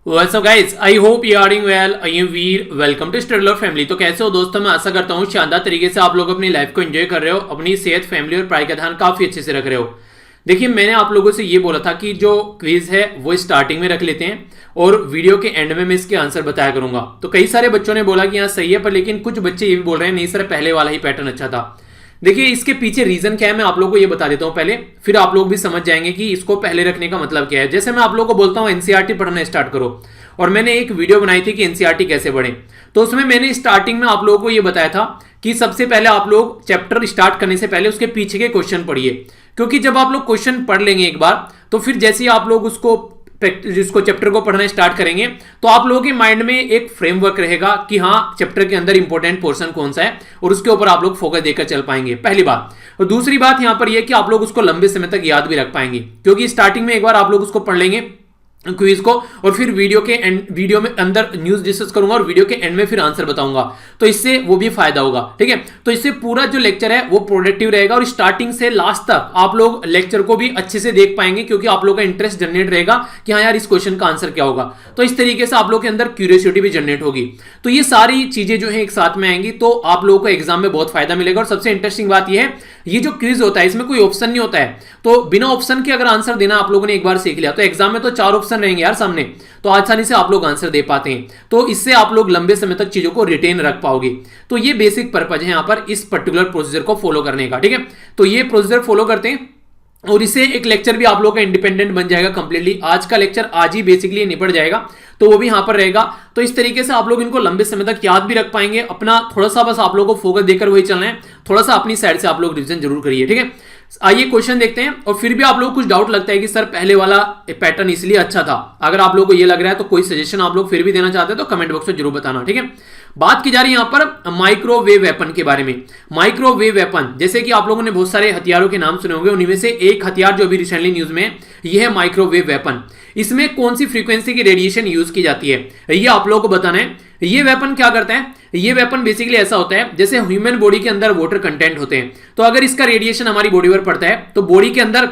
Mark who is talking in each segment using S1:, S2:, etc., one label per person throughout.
S1: What's up guys? I hope you are doing well. I am Veer. Welcome to स्टडलर family. तो कैसे हो दोस्तों? मैं आशा करता हूँ शानदार तरीके से आप लोग अपनी लाइफ को एंजॉय कर रहे हो, अपनी सेहत, फैमिली और पढ़ाई का ध्यान काफी अच्छे से रख रहे हो। देखिए, मैंने आप लोगों से ये बोला था कि जो क्विज है वो स्टार्टिंग में रख लेते हैं और वीडियो के एंड में मैं इसके आंसर बताया करूंगा। तो कई सारे बच्चों ने बोला कि हाँ सही है, पर लेकिन कुछ बच्चे ये भी बोल रहे हैं नहीं सर, पहले वाला ही पैटर्न अच्छा था। देखिए, इसके पीछे रीजन क्या है मैं आप लोगों को ये बता देता हूं पहले, फिर आप लोग भी समझ जाएंगे कि इसको पहले रखने का मतलब क्या है। जैसे मैं आप लोगों को बोलता हूं एनसीईआरटी पढ़ना स्टार्ट करो, और मैंने एक वीडियो बनाई थी कि एनसीईआरटी कैसे पढ़ें, तो उसमें मैंने स्टार्टिंग में आप लोगों को ये बताया था कि सबसे पहले आप लोग चैप्टर स्टार्ट करने से पहले उसके पीछे के क्वेश्चन पढ़िए, क्योंकि जब आप लोग क्वेश्चन पढ़ लेंगे एक बार, तो फिर जैसे ही आप लोग जिसको चैप्टर को पढ़ना स्टार्ट करेंगे तो आप लोगों के माइंड में एक फ्रेमवर्क रहेगा कि हाँ चैप्टर के अंदर इंपॉर्टेंट पोर्शन कौन सा है, और उसके ऊपर आप लोग फोकस देकर चल पाएंगे, पहली बात। और दूसरी बात यहां पर यह कि आप लोग उसको लंबे समय तक याद भी रख पाएंगे, क्योंकि स्टार्टिंग में एक बार आप लोग उसको पढ़ लेंगे क्विज को, और फिर वीडियो में अंदर न्यूज डिस्कस करूंगा और वीडियो के एंड में फिर आंसर बताऊंगा, तो इससे वो भी फायदा होगा। ठीक है, तो इससे पूरा जो लेक्चर है वो प्रोडक्टिव रहेगा और स्टार्टिंग से लास्ट तक आप लोग लेक्चर को भी अच्छे से देख पाएंगे, क्योंकि आप लोग का इंटरेस्ट जनरेट रहेगा कि हाँ यार इस क्वेश्चन का आंसर क्या होगा। तो इस तरीके से आप लोग के अंदर क्यूरियोसिटी भी जनरेट होगी। तो ये सारी चीजें जो है एक साथ में आएंगी, तो आप लोगों को एग्जाम में बहुत फायदा मिलेगा। और सबसे इंटरेस्टिंग बात यह है, ये जो क्विज होता है इसमें कोई ऑप्शन नहीं होता है, तो बिना ऑप्शन के अगर आंसर देना आप लोगों ने एक बार सीख लिया, तो एग्जाम में तो 4 ऑप्शन रहेंगे यार सामने, तो आसानी से आप लोग आंसर दे पाते हैं। तो इससे आप लोग लंबे समय तक चीजों को रिटेन रख पाओगे। तो ये बेसिक पर्पज है यहां पर इस पर्टिकुलर प्रोसीजर को फॉलो करने का। ठीक है, तो ये प्रोसीजर फॉलो करते हैं और इससे एक लेक्चर भी आप लोग का इंडिपेंडेंट बन जाएगा कंप्लीटली। आज का लेक्चर आज ही बेसिकली निपट जाएगा, तो वो भी यहां पर रहेगा। तो इस तरीके से आप लोग इनको लंबे समय तक याद भी रख पाएंगे। अपना थोड़ा सा बस आप लोगों को फोकस देकर वही चलना है, थोड़ा सा अपनी साइड से आप लोग रिवीजन जरूर करिए। ठीक है, आइए क्वेश्चन देखते हैं। और फिर भी आप लोग को कुछ डाउट लगता है कि सर पहले वाला पैटर्न इसलिए अच्छा था, अगर आप लोगों को ये लग रहा है तो कोई सजेशन आप लोग फिर भी देना चाहते हैं तो कमेंट बॉक्स में जरूर बताना। ठीक है, बात की जा रही है यहां पर माइक्रोवेव वेपन के बारे में। माइक्रोवेव वेपन, जैसे कि आप लोगों ने बहुत सारे हथियारों के नाम सुने होंगे, उन्हीं में से एक हथियार जो अभी रिसेंटली न्यूज में है, यह है माइक्रोवेव वेपन। इसमें कौन सी फ्रीक्वेंसी की रेडिएशन यूज की जाती है ये आप लोगों को बताना है। ये वेपन क्या करता है, ये वेपन बेसिकली ऐसा होता है जैसे ह्यूमन बॉडी के अंदर वाटर कंटेंट होते हैं, तो अगर इसका रेडिएशन हमारी बॉडी पर पड़ता है तो बॉडी के अंदर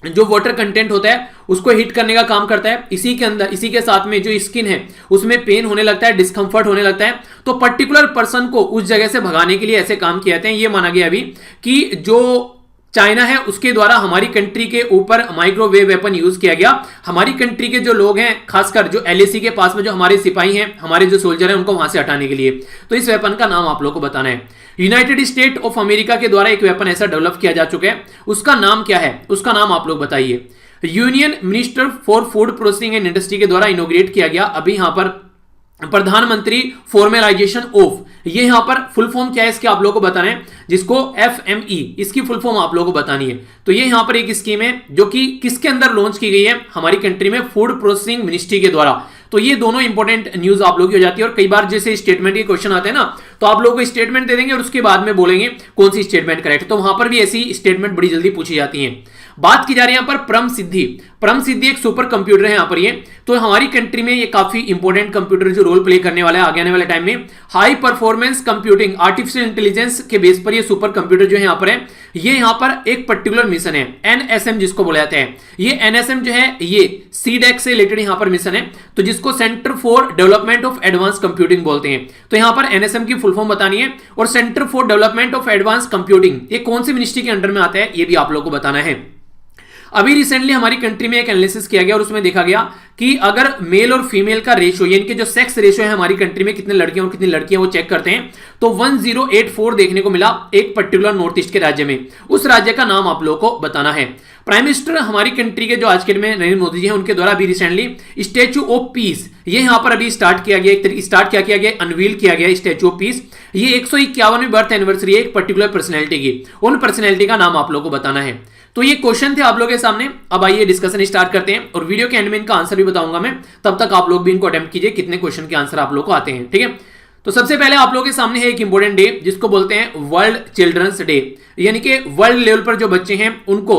S1: जो वाटर कंटेंट होता है उसको हीट करने का काम करता है। इसी के साथ में जो स्किन है उसमें पेन होने लगता है, डिस्कंफर्ट होने लगता है, तो पर्टिकुलर पर्सन को उस जगह से भगाने के लिए ऐसे काम किए जाते हैं। ये माना गया अभी कि जो चाइना है उसके द्वारा हमारी कंट्री के ऊपर माइक्रोवेव वेपन यूज किया गया। हमारी कंट्री के जो लोग हैं, खासकर जो एलएसी के पास में जो हमारे सिपाही हैं, हमारे जो सोल्जर हैं, उनको वहां से हटाने के लिए। तो इस वेपन का नाम आप लोगों को बताना है। यूनाइटेड स्टेट ऑफ अमेरिका के द्वारा एक वेपन ऐसा डेवलप किया जा चुका है, उसका नाम क्या है, उसका नाम आप लोग बताइए। Union minister for food processing and industry के द्वारा इनोग्रेट किया गया अभी यहां पर प्रधानमंत्री फॉर्मेलाइजेशन ऑफ, ये यहां पर फुल फॉर्म क्या है इसके आप लोगों को बताना है, जिसको एफएमई इसकी फुल फॉर्म आप लोगों को बतानी है। तो ये यहां पर एक स्कीम है जो कि किसके अंदर लॉन्च की गई है, हमारी कंट्री में फूड प्रोसेसिंग मिनिस्ट्री के द्वारा। तो ये दोनों इंपॉर्टेंट न्यूज आप लोग की हो जाती है। और कई बार जैसे स्टेटमेंट के क्वेश्चन आते हैं ना, तो आप लोगों को स्टेटमेंट दे देंगे और उसके बाद में बोलेंगे कौन सी स्टेटमेंट करेक्ट, तो वहां पर भी ऐसी स्टेटमेंट बड़ी जल्दी पूछी जाती है। बात की जा रही है यहां पर परम सिद्धि। परम सिद्धि एक सुपर कंप्यूटर है यहां पर ये, तो हमारी कंट्री में ये काफी इंपॉर्टेंट कंप्यूटर जो रोल प्ले करने वाला है आगे आने वाले टाइम में। High performance computing artificial intelligence के बेस पर ये सुपर कंप्यूटर जो है यहां पर है, ये यहां पर एक पर्टिकुलर मिशन है एनएसएम जिसको बोला जाता है। ये एनएसएम जो है ये सीडेक से रिलेटेड यहां पर मिशन है, तो जिसको centre for development of advance computing बोलते हैं। तो यहां पर एनएसएम की फुल फॉर्म बतानी है। और centre for development of advance computing ये कौन सी मिनिस्ट्री के अंडर में आता है ये भी आप लोगों को बताना है। अभी रिसेंटली हमारी कंट्री में एक एनालिसिस किया गया और उसमें देखा गया कि अगर मेल और फीमेल का रेशियो, यानी कि जो सेक्स रेशियो है हमारी कंट्री में, कितने लड़के और कितनी लड़कियां वो चेक करते हैं, तो 1084 देखने को मिला एक पर्टिकुलर नॉर्थ ईस्ट के राज्य में। उस राज्य का नाम आप लोगों को बताना है। प्राइम मिनिस्टर हमारी कंट्री के जो आज के में नरेंद्र मोदी जी हैं, उनके द्वारा अभी रिसेंटली स्टैच्यू ऑफ पीस ये यहां पर अभी स्टार्ट किया गया, अनवील किया गया स्टैच्यू ऑफ पीस। ये 151वीं बर्थ एनिवर्सरी है एक पर्टिकुलर पर्सनैलिटी की, उन पर्सनैलिटी का नाम आप लोगों को बताना है। तो ये क्वेश्चन थे आप लोगों के सामने। अब आइए डिस्कशन स्टार्ट करते हैं और वीडियो के एंड में इनका आंसर भी बताऊंगा मैं, तब तक आप लोग भी इनको अटेम्प्ट कीजिए कितने क्वेश्चन के आंसर आप लोग को आते हैं। ठीक है, तो सबसे पहले आप लोगों के सामने है एक इंपॉर्टेंट डे जिसको बोलते हैं वर्ल्ड चिल्ड्रंस डे, यानी कि वर्ल्ड लेवल पर जो बच्चे हैं उनको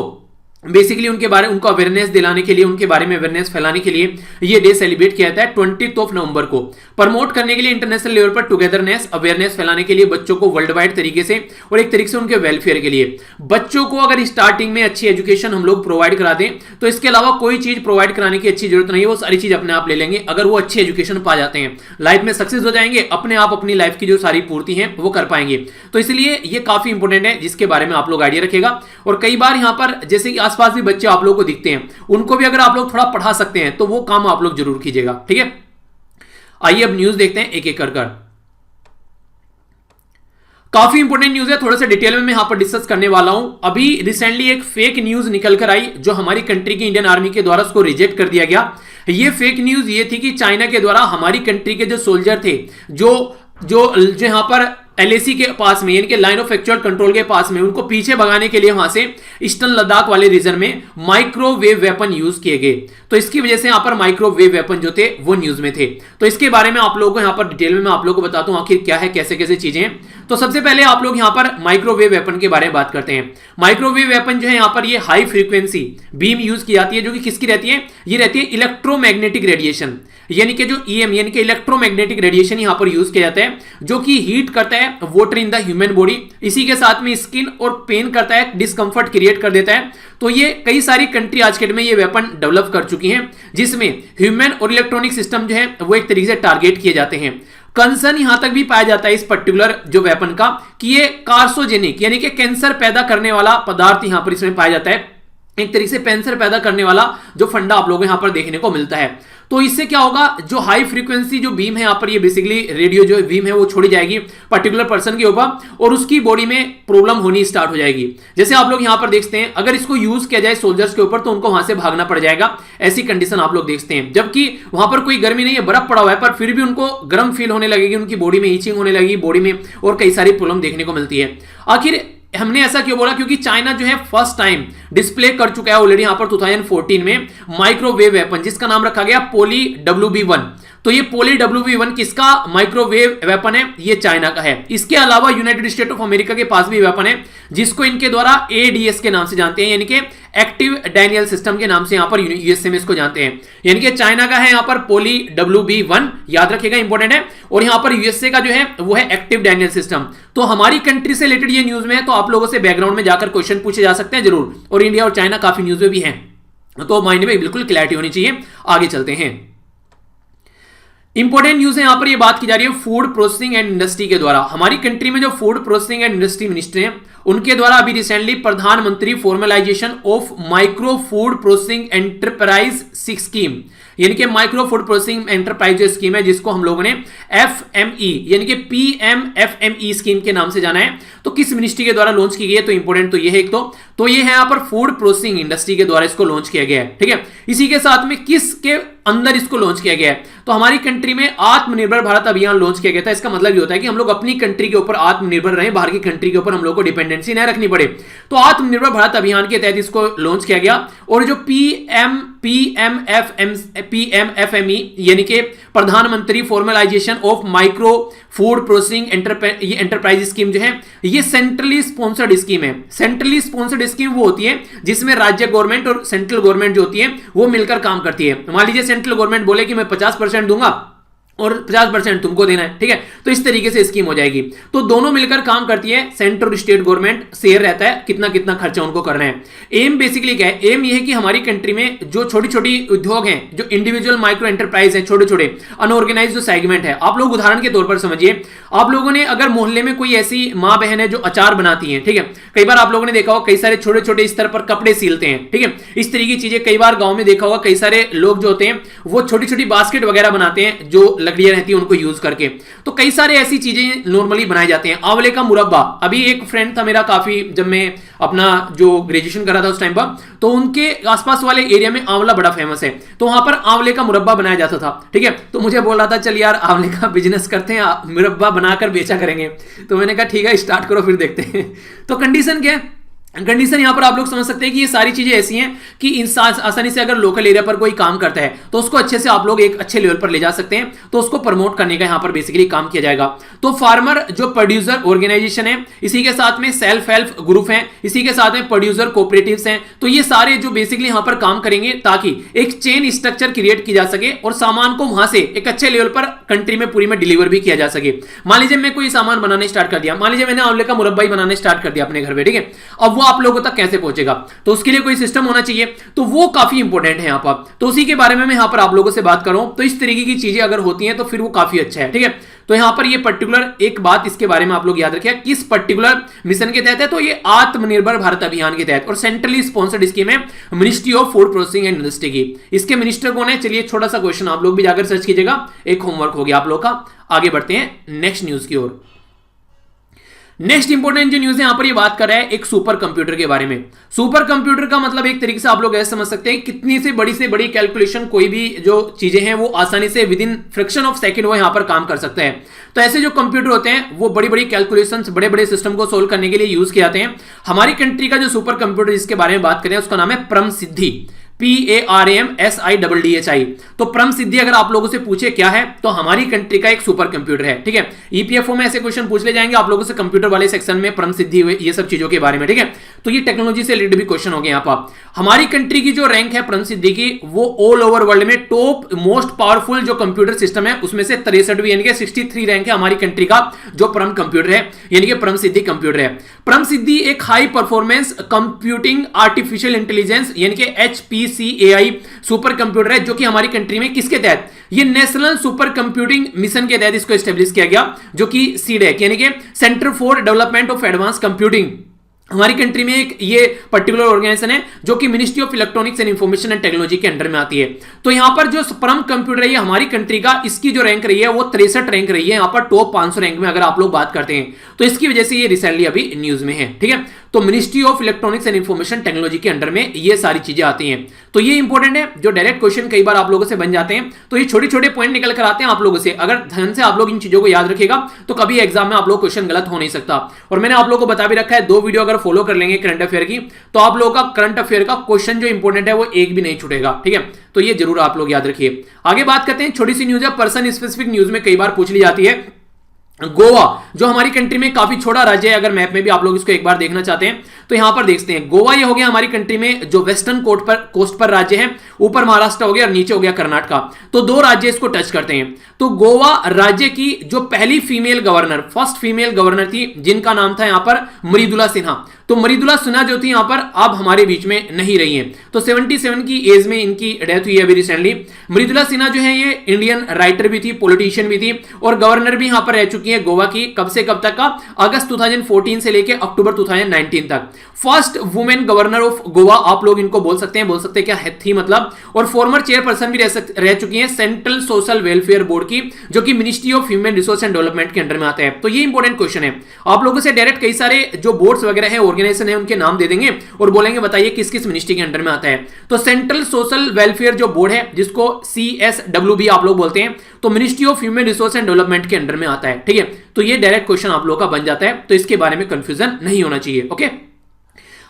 S1: बेसिकली उनको अवेयरनेस दिलाने के लिए, उनके बारे में अवेयरनेस फैलाने के लिए ये डे सेलिब्रेट किया जाता है 20 नवंबर को। प्रमोट करने के लिए इंटरनेशनल लेवल पर टुगेदरनेस, अवेयरनेस फैलाने के लिए बच्चों को वर्ल्ड वाइड तरीके से, और एक तरीके से उनके वेलफेयर के लिए। बच्चों को अगर स्टार्टिंग में अच्छी एजुकेशन हम लोग प्रोवाइड करा दें तो इसके अलावा कोई चीज प्रोवाइड कराने की अच्छी जरूरत नहीं है, वो सारी चीज अपने आप ले लेंगे। अगर वो अच्छी एजुकेशन पा जाते हैं, लाइफ में सक्सेस हो जाएंगे, अपने आप अपनी लाइफ की जो सारी पूर्ति है वो कर पाएंगे। तो इसलिए ये काफी इंपॉर्टेंट है, जिसके बारे में आप लोग आइडिया रखेगा। और कई बार यहां पर जैसे कि आसपास भी बच्चे आप लोग को दिखते हैं, उनको भी अगर आप लोग थोड़ा पढ़ा सकते हैं तो वो काम आप लोग जरूर कीजिएगा, ठीक है। आइए अब न्यूज देखते हैं एक एक कर। काफी इंपॉर्टेंट न्यूज है, थोड़ा सा डिटेल में मैं यहां पर डिस्कस करने वाला हूं। अभी रिसेंटली एक फेक न्यूज निकल कर आई, जो हमारी कंट्री की इंडियन आर्मी के द्वारा उसको रिजेक्ट कर दिया गया। ये फेक न्यूज ये थी कि चाइना के द्वारा हमारी कंट्री के जो सोल्जर थे, जो यहां पर एलएसी के पास में, यानी कि लाइन ऑफ एक्चुअल कंट्रोल के पास में, उनको पीछे भगाने के लिए वहां से ईस्टर्न लद्दाख वाले रीजन में माइक्रोवेव वेपन यूज किए गए। तो इसकी वजह से यहां पर माइक्रोवेव वेपन जो थे वो न्यूज में थे। तो इसके बारे में आप लोगों को यहां पर डिटेल में मैं आप लोगों को बताता हूं आखिर क्या है, कैसे कैसे चीजें हैं। तो सबसे पहले आप लोग यहां पर माइक्रोवेव वेपन के बारे में बात करते हैं। माइक्रोवेव वेपन जो है यहां पर ये हाई फ्रीक्वेंसी बीम यूज की जाती है, जो कि किसकी रहती है, ये रहती है इलेक्ट्रोमैग्नेटिक रेडिएशन, यानी कि जो ईएम यानी कि इलेक्ट्रोमैग्नेटिक रेडिएशन यहां पर यूज किया जाता है, जो कि हीट करता है water in the human body, इसी के साथ में स्किन और पेन करता है, डिस्कंफर्ट क्रिएट कर देता है। तो ये कई सारी कंट्री आज के डेट में ये वेपन डेवलप कर चुकी हैं, जिसमें ह्यूमन और इलेक्ट्रॉनिक सिस्टम जो है वो एक तरीके से टारगेट किए जाते हैं। कंसर्न यहां तक भी पाया जाता है इस पर्टिकुलर जो वेपन का कि ये कार्सोजेनिक यानी कि कैंसर पैदा करने वाला पदार्थ यहां पर इसमें पाया जाता है, एक तरीके से कैंसर पैदा करने वाला जो फंडा आप लोगों को यहां पर देखने को मिलता है। तो इससे क्या होगा, जो हाई फ्रीक्वेंसी जो बीम है यहां पर, ये बेसिकली रेडियो जो बीम है वो छोड़ी जाएगी पर्टिकुलर पर्सन के ऊपर, और उसकी बॉडी में प्रॉब्लम होनी स्टार्ट हो जाएगी। जैसे आप लोग यहां पर देखते हैं, अगर इसको यूज किया जाए सोल्जर्स के ऊपर तो उनको वहां से भागना पड़ जाएगा, ऐसी कंडीशन आप लोग देखते हैं। जबकि वहां पर कोई गर्मी नहीं है, बर्फ पड़ा हुआ है, पर फिर भी उनको गर्म फील होने लगेगी, उनकी बॉडी में हीचिंग होने लगेगी बॉडी में, और कई सारी प्रॉब्लम देखने को मिलती है। आखिर हमने ऐसा क्यों बोला, क्योंकि चाइना जो है फर्स्ट टाइम डिस्प्ले कर चुका है ऑलरेडी यहां पर 2014 में माइक्रोवेव वेपन, जिसका नाम रखा गया पोली WB1। तो ये पोली WB1 किसका माइक्रोवेव वेपन है, ये चाइना का है। इसके अलावा यूनाइटेड स्टेट ऑफ अमेरिका के पास भी वेपन है, जिसको इनके द्वारा ADS के नाम से जानते हैं, यानी कि एक्टिव डायनियल सिस्टम के नाम से यहां पर यूएसए में इसको जानते हैं। यानी कि चाइना का है यहां पर पोली WB1, याद रखिएगा इंपॉर्टेंट है, और यहां पर यूएसए का जो है वो है एक्टिव डायनियल सिस्टम। तो हमारी कंट्री से रिलेटेड ये न्यूज में है, तो आप लोगों से बैकग्राउंड में जाकर क्वेश्चन पूछे जा सकते हैं जरूर, और इंडिया और चाइना काफी न्यूज में भी है, तो माइंड में बिल्कुल क्लैरिटी होनी चाहिए। आगे चलते हैं, इंपॉर्टेंट न्यूज है यहां पर, ये बात की जा रही है फूड प्रोसेसिंग एंड इंडस्ट्री के द्वारा। हमारी कंट्री में जो food processing and industry minister हैं, उनके द्वारा अभी रिसेंटली प्रधानमंत्री formalisation of micro food processing enterprise scheme, यानी कि माइक्रो फूड प्रोसेसिंग एंटरप्राइज जो स्कीम है, जिसको हम लोगों ने FME यानी कि PMFME स्कीम के नाम से जाना है, तो किस मिनिस्ट्री के द्वारा लॉन्च की गई है, तो इंपॉर्टेंट तो ये है एक तो ये है यहां पर फूड प्रोसेसिंग इंडस्ट्री के द्वारा इसको लॉन्च किया गया है, ठीक है। इसी के साथ में किसके अंदर इसको लॉन्च किया गया है, तो हमारी कंट्री में आत्मनिर्भर भारत अभियान लॉन्च किया गया था। इसका मतलब ये होता है कि हम लोग अपनी कंट्री के ऊपर आत्मनिर्भर रहें, बाहर की कंट्री के ऊपर हम लोग को डिपेंडेंसी न रखनी पड़े। तो आत्मनिर्भर भारत अभियान के तहत इसको लॉन्च किया गया, और जो PMFME यानी कि प्रधानमंत्री formalisation of micro food processing enterprise scheme जो है, ये सेंट्रली स्पॉन्सर्ड स्कीम है। सेंट्रली स्पॉन्सर्ड स्कीम वो होती है जिसमें राज्य गवर्नमेंट और सेंट्रल गवर्नमेंट जो होती है वो मिलकर काम करती है। मान लीजिए सेंट्रल गवर्नमेंट बोले कि मैं 50% दूंगा और 50% तुमको देना है, ठीक है, तो इस तरीके से स्कीम हो जाएगी। तो दोनों मिलकर काम करती है, सेंट्रल और स्टेट गवर्नमेंट शेयर रहता है कितना कितना खर्चा उनको करना है। एम बेसिकली क्या है, एम ये है कि हमारी कंट्री में जो छोटी छोटी उद्योग हैं, जो इंडिविजुअल माइक्रो एंटरप्राइज है, छोटे छोटे अनऑर्गेनाइज जो सेगमेंट है, आप लोग उदाहरण के तौर पर समझिए, आप लोगों ने अगर मोहल्ले में कोई ऐसी माँ बहन है जो अचार बनाती है, ठीक है, कई बार आप लोगों ने देखा होगा कई सारे छोटे छोटे स्तर पर कपड़े सिलते हैं, ठीक है, इस तरीके की चीजें कई बार गांव में देखा होगा, कई सारे लोग जो होते हैं वो छोटी छोटी बास्केट वगैरह बनाते हैं जो लकड़ियां रहती है उनको यूज करके। तो कई सारे ऐसी चीजें नॉर्मली बनाई जाती हैं। आंवले का मुरब्बा, अभी एक फ्रेंड था मेरा काफी, जब मैं अपना जो ग्रेजुएशन कर रहा था उस टाइम पर, तो उनके आसपास वाले एरिया में आंवला बड़ा फेमस है, तो वहां पर आंवले का मुरब्बा बनाया जाता था, ठीक है। तो मुझे बोल रहा था चल यार आंवले का बिजनेस करते हैं, मुरब्बा बनाकर बेचा करेंगे। तो मैंने कहा ठीक है स्टार्ट करो फिर देखते हैं। तो कंडीशन क्या है, कंडीशन यहां पर आप लोग समझ सकते हैं कि ये सारी चीजें ऐसी हैं कि इंसान आसानी से अगर लोकल एरिया पर कोई काम करता है तो उसको अच्छे से आप लोग एक अच्छे लेवल पर ले जा सकते हैं, तो उसको प्रमोट करने का यहां पर बेसिकली काम किया जाएगा। तो फार्मर जो प्रोड्यूसर ऑर्गेनाइजेशन है, इसी के साथ में सेल्फ हेल्प ग्रुप है, इसी के साथ में प्रोड्यूसर कोऑपरेटिव्स हैं, तो ये सारे जो बेसिकली यहां पर काम करेंगे ताकि एक चेन स्ट्रक्चर क्रिएट की जा सके और सामान को वहां से एक अच्छे लेवल पर कंट्री में पूरी में डिलीवर भी किया जा सके। मान लीजिए मैं कोई सामान बनाने स्टार्ट कर दिया, मान लीजिए मैंने आंवले का मुरब्बा बनाने स्टार्ट कर दिया अपने घर पे, ठीक है, अब वो आप लोगों तक कैसे पहुंचेगा, तो उसके लिए कोई सिस्टम होना चाहिए, तो वो काफी इंपॉर्टेंट है यहां पर। तो उसी के बारे में मैं यहां पर आप लोगों से बात कर रहा हूं। तो इस तरीके की चीजें अगर होती हैं तो फिर वो काफी अच्छा है, ठीक है। तो यहां पर ये पर्टिकुलर एक बात इसके बारे में आप लोग याद रखिए, किस पर्टिकुलर मिशन के तहत है, तो ये आत्मनिर्भर भारत अभियान के तहत और सेंट्रली स्पॉन्सर्ड स्कीम है ministry of food processing and industry की। इसके मिनिस्टर कौन है, चलिए छोटा सा क्वेश्चन आप लोग भी जाकर सर्च कीजिएगा, एक होमवर्क हो गया आप लोग का। आगे बढ़ते हैं नेक्स्ट न्यूज की ओर। नेक्स्ट इंपॉर्टेंट जो न्यूज है यहां पर ये बात कर रहा है एक सुपर कंप्यूटर के बारे में। सुपर कंप्यूटर का मतलब एक तरीके से आप लोग ऐसे समझ सकते हैं कितनी से बड़ी कैलकुलेशन, कोई भी जो चीजें हैं वो आसानी से with in fraction of second वो यहां पर काम कर सकता है। तो ऐसे जो कंप्यूटर होते हैं वो बड़ी बड़ी कैलकुलेशंस, बड़े बड़े सिस्टम को सोल्व करने के लिए यूज किए जाते हैं। हमारी कंट्री का जो सुपर कंप्यूटर जिसके बारे में बात करें उसका नाम है परम सिद्धि, PARMSIDDHI। तो परम सिद्धि अगर आप लोगों से पूछे क्या है, तो हमारी कंट्री का एक सुपर कंप्यूटर है, ठीक है। ईपीएफओ में ऐसे क्वेश्चन पूछ ले जाएंगे आप लोगों से कंप्यूटर वाले सेक्शन में परम सिद्धि ये सब चीजों के बारे में, ठीक है। तो ये टेक्नोलॉजी से रिलेटेड भी क्वेश्चन हो गए यहां पर। हमारी कंट्री की जो रैंक है परम सिद्धि की, वो ऑल ओवर वर्ल्ड में टॉप मोस्ट पावरफुल जो कंप्यूटर सिस्टम है उसमें से 63 यानी कि 63 रैंक है हमारी कंट्री का जो परम कंप्यूटर है, यानी कि परम सिद्धि कंप्यूटर है। परम सिद्धि एक high performance computing artificial intelligence यानी कि HPCAI सुपर कंप्यूटर है, जो कि हमारी कंट्री में किसके तहत, ये नेशनल सुपर कंप्यूटिंग मिशन के तहत इसको एस्टेब्लिश किया गया, जो कि सीडेक यानी कि centre for development of advance computing हमारी कंट्री में एक ये पर्टिकुलर ऑर्गेनाइजेशन है जो कि ministry of electronics and information and technology के अंडर में आती है। तो यहां पर जो परम कंप्यूटर है ये हमारी कंट्री का, इसकी जो रैंक रही है वो 63 रैंक रही है यहां पर टॉप 500 रैंक में अगर आप लोग बात करते हैं, तो इसकी वजह से ये रिसेंटली अभी न्यूज में है, ठीक है। तो ministry of electronics and information technology के अंडर में ये सारी चीजें आती हैं। तो ये इंपॉर्टेंट है, जो डायरेक्ट क्वेश्चन कई बार आप लोगों से बन जाते हैं, तो ये छोटे छोटे पॉइंट निकल कर आते हैं आप लोगों से। अगर ध्यान से आप लोग इन चीजों को याद रखेगा तो कभी एग्जाम में आप लोग क्वेश्चन गलत हो नहीं सकता। और मैंने आप लोगों को बता भी रखा है, 2 वीडियो अगर फॉलो कर लेंगे करंट अफेयर की, तो आप लोगों का करंट अफेयर का क्वेश्चन जो इंपॉर्टेंट है वो एक भी नहीं छूटेगा, ठीक है। तो ये जरूर आप लोग याद रखिए। आगे बात करते हैं, छोटी सी न्यूज है, पर्सन स्पेसिफिक न्यूज में कई बार पूछ ली जाती है। गोवा जो हमारी कंट्री में काफी छोटा राज्य है, अगर मैप में भी आप लोग इसको एक बार देखना चाहते हैं तो यहां पर देखते हैं। गोवा ये हो गया हमारी कंट्री में जो वेस्टर्न कोस्ट पर राज्य है, ऊपर महाराष्ट्र हो गया और नीचे हो गया कर्नाटका, तो 2 राज्य इसको टच करते हैं। तो गोवा राज्य की जो पहली female governor, first female governor थी, जिनका नाम था यहां पर मृदुला सिन्हा। तो मृदुला सिन्हा जो थी यहां पर अब हमारे बीच में नहीं रही है, तो 77 की एज में इनकी डेथ हुई है अभी रिसेंटली। मृदुला सिन्हा जो है ये इंडियन राइटर भी थी, पॉलिटिशियन भी थी और गवर्नर भी यहां पर रह चुकी है गोवा की। कब से कब तक का, अगस्त 2014 से लेकर अक्टूबर 2019 तक। First women governor of Goa आप लोग इनको बोल सकते हैं क्या है थी मतलब। और फॉर्मर चेयरपर्सन भी रह चुकी है सेंट्रल सोशल वेलफेयर बोर्ड की, जो कि ministry of human resource and development के अंडर में आता है। तो ये इंपॉर्टेंट क्वेश्चन है, आप लोगों से डायरेक्ट कई सारे जो बोर्ड्स वगैरह है, ऑर्गेनाइजेशन है, उनके नाम दे देंगे और बोलेंगे बताइए किस किस मिनिस्ट्री के अंडर में आता है। तो सेंट्रल सोशल वेलफेयर जो बोर्ड है, जिसको CSW भी आप लोग बोलते हैं, तो ministry of human resource and development के अंडर में आता है, ठीक है। तो ये डायरेक्ट क्वेश्चन आप लोगों का बन जाता है, तो इसके बारे में कंफ्यूजन नहीं होना चाहिए, ओके।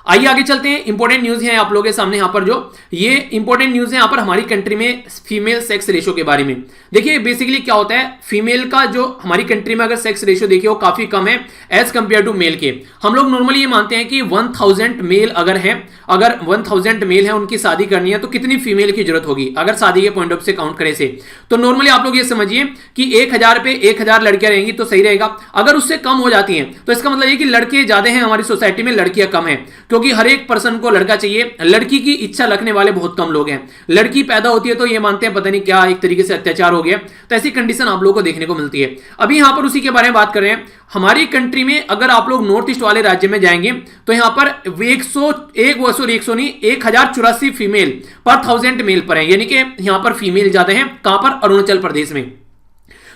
S1: आइए आगे चलते हैं। इंपॉर्टेंट न्यूज है आप लोगों के सामने यहां पर, जो ये इंपॉर्टेंट न्यूज है यहां पर हमारी कंट्री में फीमेल सेक्स रेशियो के बारे में। देखिए बेसिकली क्या होता है, फीमेल का जो हमारी कंट्री में अगर सेक्स रेशियो देखिए वो काफी कम है एज कंपेयर टू मेल के। हम लोग नॉर्मली ये मानते हैं कि 1000 मेल अगर है, अगर 1000 मेल है उनकी शादी करनी है तो कितनी फीमेल की जरूरत होगी, अगर शादी के पॉइंट ऑफ से काउंट करें से। तो नॉर्मली आप लोग ये समझिए कि 1000 पे 1000 लड़कियां रहेंगी तो सही रहेगा। अगर उससे कम हो जाती हैं तो इसका मतलब ये कि लड़के ज्यादा हैं हमारी सोसाइटी में, लड़कियां कम है, क्योंकि हर एक पर्सन को लड़का चाहिए। लड़की की इच्छा रखने वाले बहुत कम लोग हैं। लड़की पैदा होती है तो ये मानते हैं पता नहीं क्या, एक तरीके से अत्याचार हो गया। तो ऐसी कंडीशन आप लोगों को देखने को मिलती है। अभी यहां पर उसी के बारे में बात कर रहे हैं। हमारी कंट्री में अगर आप लोग नॉर्थ ईस्ट वाले राज्य में जाएंगे तो यहां पर 1084 फीमेल पर 1000 मेल पर है, यानी कि यहां पर फीमेल ज्यादा है। कहां पर, अरुणाचल प्रदेश में।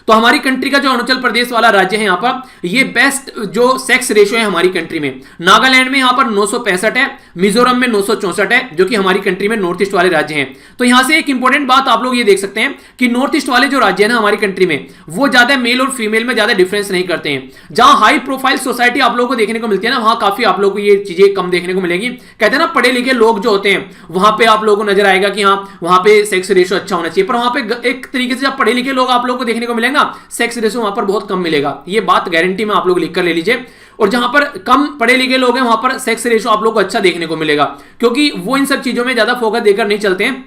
S1: तो तो हमारी कंट्री का जो अरुणाचल प्रदेश वाला राज्य है यहाँ पर, ये बेस्ट जो सेक्स रेशियो है हमारी कंट्री में। नागालैंड में यहाँ पर 965 है, मिजोरम में 964 है, जो कि हमारी कंट्री में नॉर्थ ईस्ट वाले राज्य हैं। तो यहां से एक इंपॉर्टेंट बात आप लोग ये देख सकते हैं कि नॉर्थ ईस्ट वाले जो राज्य है ना हमारी कंट्री में, वो ज्यादा मेल और फीमेल में ज्यादा डिफरेंस नहीं करते हैं। जहां हाई प्रोफाइल सोसाइटी आप लोगों को देखने को मिलती है ना, वहां काफी आप लोगों को ये चीजें कम देखने को मिलेगी। कहते हैं ना पढ़े लिखे लोग जो होते हैं वहां पे आप लोगों को नजर आएगा कि हाँ वहां पे सेक्स रेशियो अच्छा होना चाहिए, पर वहां पे एक तरीके से जब पढ़े लिखे लोग आप लोगों को देखने को मिलेगा, सेक्स रेशियो वहां पर बहुत कम मिलेगा। ये बात गारंटी में आप लोग लिख कर ले लीजिए। और जहां पर कम पढ़े लिखे लोग हैं वहां पर सेक्स रेशियो आप लोग को अच्छा देखने को मिलेगा, क्योंकि वो इन सब चीजों में ज्यादा फोकस देकर नहीं चलते हैं,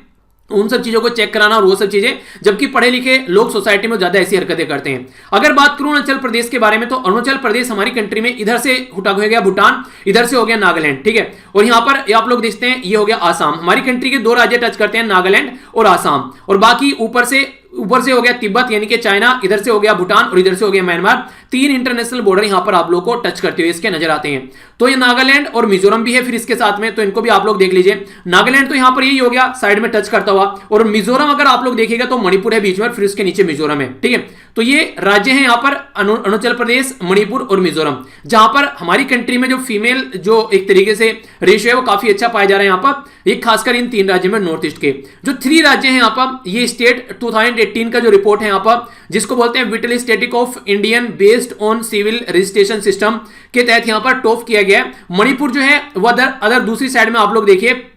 S1: उन सब चीजों को चेक कराना और वो सब चीजें, जबकि पढ़े लिखे लोग सोसाइटी में ज्यादा ऐसी हरकतें करते हैं। अगर बात करूं अरुणाचल प्रदेश के बारे में, तो अरुणाचल प्रदेश हमारी कंट्री में इधर से उठा हो गया भूटान, इधर से हो गया नागालैंड, ठीक है। और यहां पर आप लोग देखते हैं ये हो गया आसाम। हमारी कंट्री के दो राज्य टच करते हैं, नागालैंड और आसाम, और बाकी ऊपर से हो गया तिब्बत यानी कि चाइना, इधर से हो गया भूटान और इधर से हो गया म्यांमार। 3 इंटरनेशनल बॉर्डर यहां पर आप लोग को टच करते हुए इसके नजर आते हैं। तो ये नागालैंड और मिजोरम भी है फिर इसके साथ में, तो इनको भी आप लोग देख लीजिए। नागालैंड तो यहां पर यही हो गया साइड में टच करता हुआ, और मिजोरम अगर आप लोग देखिएगा तो मणिपुर है बीच में, फिर इसके नीचे मिजोरम है, ठीक है। तो ये राज्य हैं यहां पर अरुणाचल प्रदेश, मणिपुर और मिजोरम, जहां पर हमारी कंट्री में जो फीमेल जो एक तरीके से रेशियो है वो काफी अच्छा पाया जा रहा है यहां पर, ये खासकर इन 3 राज्यों में नॉर्थ ईस्ट के। जो 3 राज्य हैं यहां पर, ये स्टेट 2018 का जो रिपोर्ट है यहां पर, जिसको बोलते हैं vital static of Indian based on civil registration system के तहत यहां पर टॉप किया गया है। मणिपुर जो है वो अदर दूसरी साइड में आप लोग देखिए,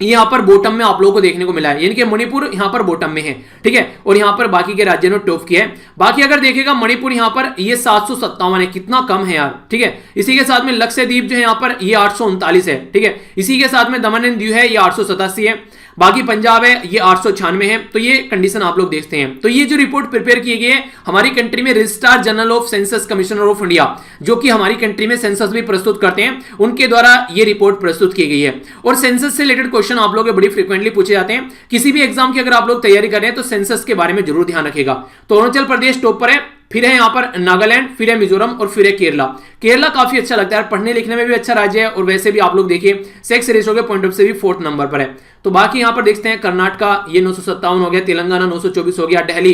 S1: यहां पर बॉटम में आप लोगों को देखने को मिला है, यानी कि मणिपुर यहां पर बॉटम में है, ठीक है। और यहां पर बाकी के राज्यों ने टॉप किया है। बाकी अगर देखिएगा मणिपुर यहां पर ये 757 है, कितना कम है यार, ठीक है। इसी के साथ में लक्षद्वीप जो है यहां पर ये 839 है, ठीक है। इसी के साथ में दमन एंड दीव है, ये 887 है। बाकी पंजाब है, ये 896 है। तो ये कंडीशन आप लोग देखते हैं। तो ये जो रिपोर्ट प्रिपेयर की गई है हमारी कंट्री में registrar general of census commissioner of India, जो कि हमारी कंट्री में सेंसस भी प्रस्तुत करते हैं, उनके द्वारा ये रिपोर्ट प्रस्तुत की गई है। और सेंसस से रिलेटेड क्वेश्चन आप लोग बड़ी फ्रीक्वेंटली पूछे जाते हैं। किसी भी एग्जाम की अगर आप लोग तैयारी कर रहे हैं तो सेंसस के बारे में जरूर ध्यान रखिएगा। तो अरुणाचल प्रदेश टॉप पर है, फिर है यहां पर नागालैंड, फिर है मिजोरम और फिर है केरला। केरला काफी अच्छा लगता है, पढ़ने लिखने में भी अच्छा राज्य है, और वैसे भी आप लोग देखिए सेक्स रेशियो के पॉइंट ऑफ से भी 4th नंबर पर है। तो बाकी यहां पर देखते हैं कर्नाटका ये 957 हो गया, तेलंगाना 924 हो गया, दिल्ली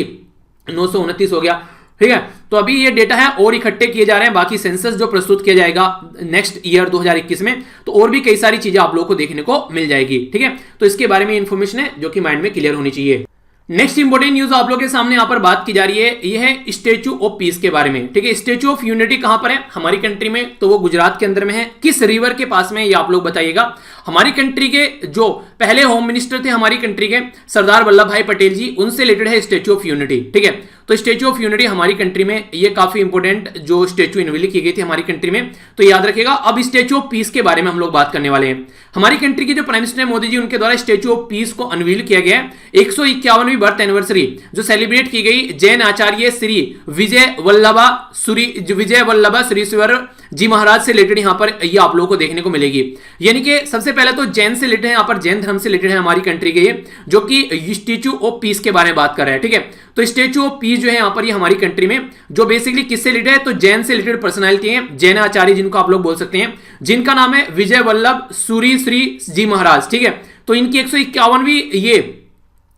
S1: 929 हो गया, ठीक है। तो अभी ये डेटा है और इकट्ठे किए जा रहे हैं। बाकी सेंसस जो प्रस्तुत किया जाएगा नेक्स्ट ईयर 2021 में, तो और भी कई सारी चीजें आप लोगों को देखने को मिल जाएगी, ठीक है। तो इसके बारे में इंफॉर्मेशन है जो कि माइंड में क्लियर होनी चाहिए। नेक्स्ट इंपोर्टेंट न्यूज आप लोगों के सामने यहां पर बात की जा रही है, ये है स्टैच्यू ऑफ पीस के बारे में, ठीक है। स्टैच्यू ऑफ यूनिटी कहां पर है हमारी कंट्री में, तो वो गुजरात के अंदर में है। किस रिवर के पास में ये आप लोग बताइएगा। हमारी कंट्री के जो पहले होम मिनिस्टर थे हमारी कंट्री के, सरदार वल्लभ भाई पटेल जी, उनसे रिलेटेड है स्टैच्यू ऑफ यूनिटी, ठीक है। तो स्टैच्यू ऑफ यूनिटी हमारी कंट्री में ये काफी इंपोर्टेंट जो स्टैच्यू अनवील की गई थी हमारी कंट्री में, तो याद रखिएगा। अब स्टैच्यू ऑफ पीस के बारे में हम लोग बात करने वाले हैं। हमारी कंट्री के जो प्राइम मिनिस्टर मोदी जी, उनके द्वारा स्टैच्यू ऑफ पीस को अनवील किया गया है। 151वीं बर्थ एनिवर्सरी जो सेलिब्रेट की गई जैन आचार्य श्री विजय वल्लभा श्रीश्वर जी महाराज से रिलेटेड यहां पर ये आप लोगों को देखने को मिलेगी। यानी कि सबसे पहले तो जैन से रिलेटेड है, यहां पर जैन धर्म से रिलेटेड है हमारी कंट्री के ये, जो कि स्टैच्यू ऑफ पीस के बारे में बात कर रहे हैं, ठीक है। तो स्टैच्यू ऑफ पीस जो है यहां पर ये हमारी कंट्री में जो बेसिकली किससे रिलेटेड है, तो जैन से रिलेटेड पर्सनालिटी है, जैन आचार्य जिनको आप लोग बोल सकते हैं, जिनका नाम है विजय वल्लभ सूरी श्री जी महाराज, ठीक है। तो इनकी 151वीं ये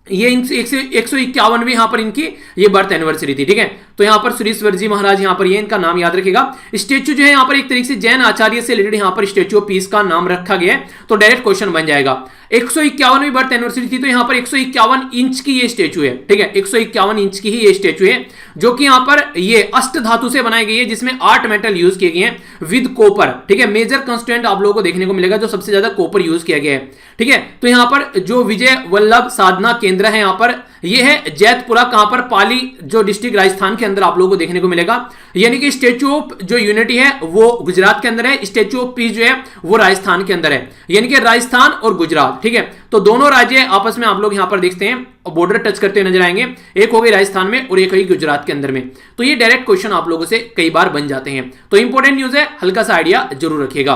S1: 151वीं यहां पर इनकी ये बर्थ एनिवर्सरी थी, ठीक है। तो यहां पर सुरेश्वर जी महाराज, यहां पर ये इनका नाम याद रखिएगा। स्टैच्यू जो है यहां पर एक तरीके से जैन आचार्य से रिलेटेड यहां पर स्टैच्यू ऑफ पीस का नाम रखा गया है, तो डायरेक्ट क्वेश्चन बन जाएगा। 151वीं बर्थ एनिवर्सरी थी, तो यहां पर 151 इंच की ये स्टैच्यू है, ठीक है। 151 इंच की ही ये स्टैच्यू है, जो कि यहां पर ये अष्ट धातु से बनाई गई है, जिसमें 8 मेटल यूज किए गए हैं विद कॉपर, ठीक है। मेजर कंस्टेंट आप लोगों को देखने को मिलेगा जो सबसे ज्यादा कॉपर यूज किया गया है, ठीक है। तो यहां पर जो विजय वल्लभ साधना केंद्र है यहां पर ये है जैतपुरा, कहां पर पाली जो डिस्ट्रिक्ट राजस्थान के अंदर आप लोगों को देखने को मिलेगा। यानी कि स्टैच्यू ऑफ जो यूनिटी है वो गुजरात के अंदर है, स्टैच्यू ऑफ पीस जो है वो राजस्थान के अंदर है, यानी कि राजस्थान और गुजरात, ठीक है। तो दोनों राज्य आपस में आप लोग यहां पर देखते हैं बॉर्डर टच करते हुए नजर आएंगे, एक हो गई राजस्थान में और एक हो गई गुजरात के अंदर में। तो ये डायरेक्ट क्वेश्चन आप लोगों से कई बार बन जाते हैं, तो इंपॉर्टेंट न्यूज है, हल्का सा आइडिया जरूर रखिएगा।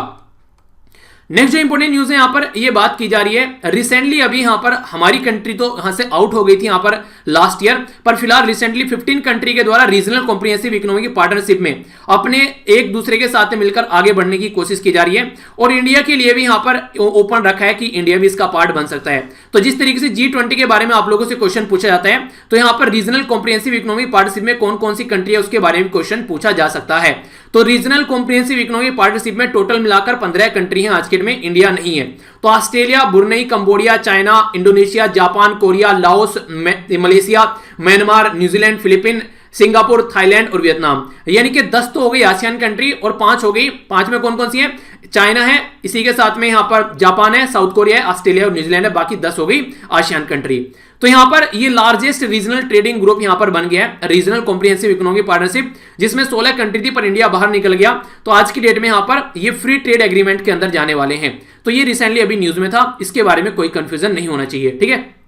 S1: नेक्स्ट जो इंपोर्टेंट न्यूज है यहां पर ये बात की जा रही है, रिसेंटली अभी यहां पर हमारी कंट्री तो यहां से आउट हो गई थी यहां पर लास्ट ईयर, पर फिलहाल रिसेंटली 15 कंट्री के द्वारा रीजनल कॉम्प्रिहेंसिव इकोनॉमिक पार्टनरशिप में अपने एक दूसरे के साथ मिलकर आगे बढ़ने की कोशिश की जा रही है और इंडिया के लिए भी यहां पर ओपन रखा है कि इंडिया भी इसका पार्ट बन सकता है। तो जिस तरीके से G20 के बारे में आप लोगों से क्वेश्चन पूछा जाता है, तो यहां पर रीजनल कॉम्प्रिहेंसिव इकोनॉमिक पार्टनरशिप में कौन कौन सी कंट्री है उसके बारे में क्वेश्चन पूछा जा सकता है। तो रीजनल कॉम्प्रिहेंसिव इकोनॉमिक पार्टनरशिप में टोटल मिलाकर 15 कंट्री हैं आज के डेट में, इंडिया नहीं है। तो Australia, Brunei, Cambodia, China, Indonesia, Japan, Korea, Laos, Malaysia, Myanmar, New Zealand, Philippine, Singapore, Thailand और वियतनाम, यानी कि 10 तो हो गई आसियान कंट्री और 5 हो गई। 5 में कौन कौन सी है? चाइना है, इसी के साथ में यहां पर जापान है, साउथ कोरिया है, ऑस्ट्रेलिया और न्यूजीलैंड है, बाकी 10 हो गई आसियान कंट्री। तो यहां पर ये लार्जेस्ट रीजनल ट्रेडिंग ग्रुप यहां पर बन गया है, रीजनल कॉम्प्रिहेंसिव इकोनॉमिक पार्टनरशिप, जिसमें 16 कंट्री थी पर इंडिया बाहर निकल गया। तो आज की डेट में यहां पर ये फ्री ट्रेड एग्रीमेंट के अंदर जाने वाले हैं। तो ये रिसेंटली अभी न्यूज में था, इसके बारे में कोई कंफ्यूजन नहीं होना चाहिए, ठीक है।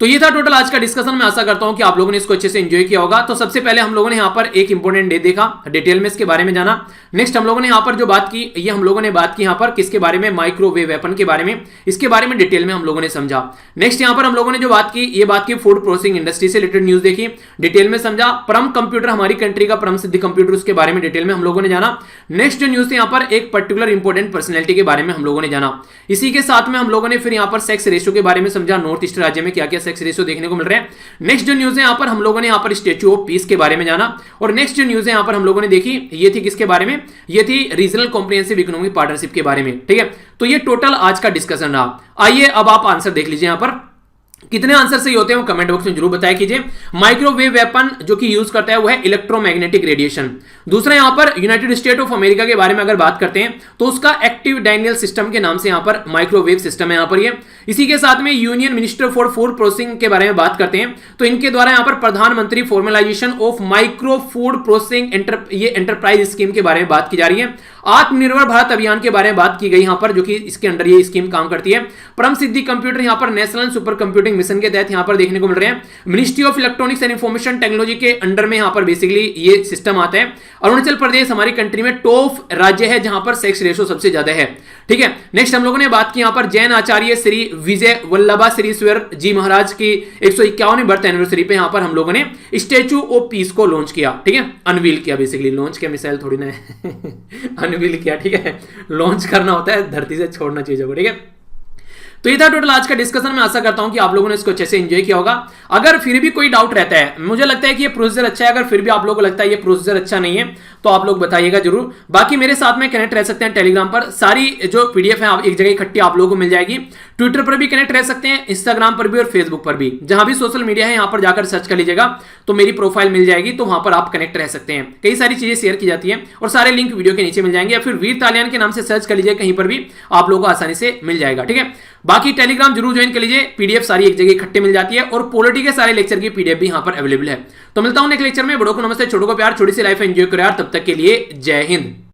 S1: तो ये था टोटल आज का डिस्कशन। मैं आशा करता हूं कि आप लोगों ने इसको अच्छे से एंजॉय किया होगा। तो सबसे पहले हम लोगों ने यहां पर एक इंपॉर्टेंट डे देखा, डिटेल में इसके बारे में जाना। नेक्स्ट हम लोगों ने यहां पर जो बात की, ये हम लोगों ने बात की यहां पर किसके बारे में? माइक्रोवेव वेपन के बारे में, इसके बारे में डिटेल में हम लोगों ने समझा। नेक्स्ट यहां पर हम लोगों ने जो बात की, ये बात की फूड प्रोसेसिंग इंडस्ट्री से रिलेटेड न्यूज देखी, डिटेल में समझा। परम कंप्यूटर, हमारी कंट्री का परम सिद्धि कंप्यूटर, उसके बारे में डिटेल में हम लोगों ने जाना। नेक्स्ट जो न्यूज थी यहां पर एक पर्टिकुलर इंपॉर्टेंट पर्सनैलिटी के बारे में हम लोगों ने जाना। इसी के साथ में हम लोगों ने फिर यहां पर सेक्स रेशियो के बारे में समझा, नॉर्थ ईस्ट राज्य में क्या क्या सेक्स रेशियो देखने को मिल रहा है। नेक्स्ट जो न्यूज है यहां पर हम लोगों ने यहां पर स्टैच्यू ऑफ पीस के बारे में जाना। और नेक्स्ट जो न्यूज है यहां पर हम लोगों ने देखी, ये थी किसके बारे में? ये थी रीजनल कॉम्प्रिहेंसिव इकोनॉमिक पार्टनरशिप के बारे में, ठीक है। तो ये टोटल आज का डिस्कशन रहा। आइए अब आप आंसर देख लीजिए, यहां पर कितने आंसर सही होते हैं वो कमेंट बॉक्स में जरूर बताया कीजिए। माइक्रोवेव वेपन जो कि यूज करता है वो है इलेक्ट्रोमैग्नेटिक रेडिएशन। दूसरा यहां पर यूनाइटेड स्टेट ऑफ अमेरिका के बारे में अगर बात करते हैं तो उसका एक्टिव डायनियल सिस्टम के नाम से यहां पर माइक्रोवेव सिस्टम है यहां पर ये। इसी के साथ में union minister for food processing के बारे में बात करते हैं तो इनके द्वारा यहां पर प्रधानमंत्री formalisation of micro food processing ये एंटरप्राइज स्कीम के बारे में बात की जा रही है। आत्मनिर्भर भारत अभियान के बारे में बात की गई यहां पर, जो कि इसके अंडर ये स्कीम काम करती है। परम सिद्धि कंप्यूटर यहां पर नेशनल सुपर कंप्यूटिंग मिशन के तहत यहां पर देखने को मिल रहे हैं। Ministry of electronics and information technology के अंडर में यहां पर बेसिकली ये सिस्टम आता है। अरुणाचल प्रदेश हमारी कंट्री में टॉप राज्य है जहां पर सेक्स रेशो सबसे ज्यादा है, ठीक है। नेक्स्ट हम लोगों ने बात की यहां पर जैन आचार्य श्री विजय वल्लभा श्रीश्वर जी महाराज की 151वीं बर्थ एनिवर्सरी पे यहां पर हम लोगों ने स्टैच्यू ऑफ पीस को लॉन्च किया, ठीक है, अनवील किया। बेसिकली लॉन्च किया, मिसाइल थोड़ी ना है अनवील किया, ठीक है। लॉन्च करना होता है, धरती से छोड़ना चीजों को, ठीक है। तो ये था टोटल आज का डिस्कशन। मैं आशा करता हूं कि आप लोगों ने इसको अच्छे से एंजॉय किया होगा। अगर फिर भी कोई डाउट रहता है, मुझे लगता है कि ये प्रोसीजर अच्छा है, अगर फिर भी आप लोगों को लगता है ये प्रोसीजर अच्छा नहीं है तो आप लोग बताइएगा जरूर। बाकी मेरे साथ में कनेक्ट रह सकते हैं टेलीग्राम पर, सारी जो पीडीएफ है एक जगह इकट्ठी आप लोगों को मिल जाएगी। ट्विटर पर भी कनेक्ट रह सकते हैं, इंस्टाग्राम पर भी और फेसबुक पर भी, जहां भी सोशल मीडिया है यहां पर जाकर सर्च कर लीजिएगा तो मेरी प्रोफाइल मिल जाएगी, तो वहां पर आप कनेक्ट रह सकते हैं। कई सारी चीजें शेयर की जाती है और सारे लिंक वीडियो के नीचे मिल जाएंगे, या फिर वीर तालियान के नाम से सर्च कर लीजिए, कहीं पर भी आप लोगों को आसानी से मिल जाएगा, ठीक है। बाकी टेलीग्राम जरूर ज्वाइन कर लीजिए, पीडीएफ सारी एक जगह इकट्ठे मिल जाती है और पॉलिटी के सारे लेक्चर की पीडीएफ भी यहां पर अवेलेबल है। तो मिलता हूं नेक्स्ट लेक्चर में। बड़ों को नमस्ते, छोटों को प्यार, छोटी सी लाइफ एंजॉय करो यार। तब तक के लिए जय हिंद।